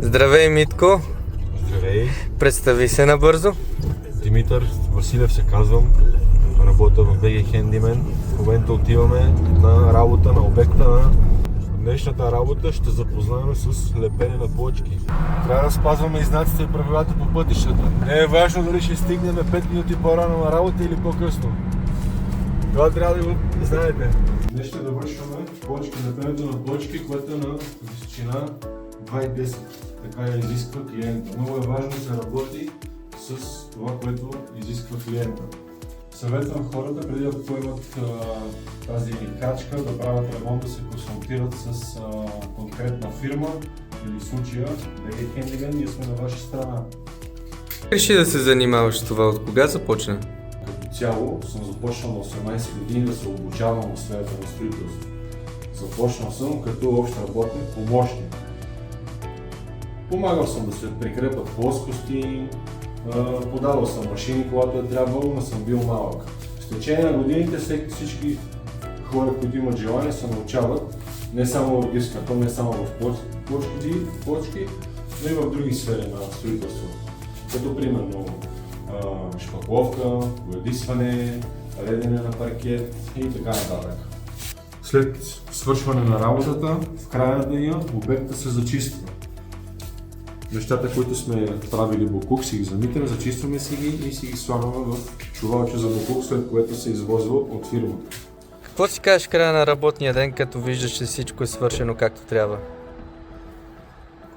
Здравей, Митко. Здравей, Представи се набързо. Димитър Василев се казвам. Работя в BG Handyman. В момента отиваме на работа на обекта на днешната работа. Ще запознаем с лепене на плочки. Трябва да спазваме и знаците и правилата по пътищата. Не е важно дали ще стигнем 5 минути по-рано на работа или по-късно. Това трябва да го знаете. Днес ще довършваме лепенето на плочки, което е на височина 2,10. Така я изисква клиента. Много е важно да се работи с това, което изисква клиента. Съветвам хората, преди да поемат тази крачка, да правят ремонт, да се консултират с конкретна фирма или в случая BG Handyman, ние сме на ваша страна. Реши да се занимаваш с това. От кога започна? Като цяло съм започнал на 18 години да се обучавам в сферата на строителство. Започнал съм като общ работник, помощник. Помагал съм да се прикрепят плоскости, подавал съм машини, когато е трябвало, но съм бил малък. С течение на годините всички хора, които имат желание, се научават не само в гипската, не само в плочки, но и в други сфери на строителството. Като примерно шпакловка, боядисване, редене на паркет и така нататък. След свършване на работата, в края на деня обектът се зачиства. Нещата, които сме правили буклук, си ги замитаме, зачистваме си ги и си ги слагаме в чувалче за буклук, след което се извозва от фирмата. Какво си кажеш в края на работния ден, като виждаш, че всичко е свършено както трябва?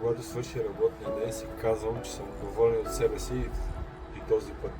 Когато свърши работния ден, си казвам, че съм доволен от себе си и този път.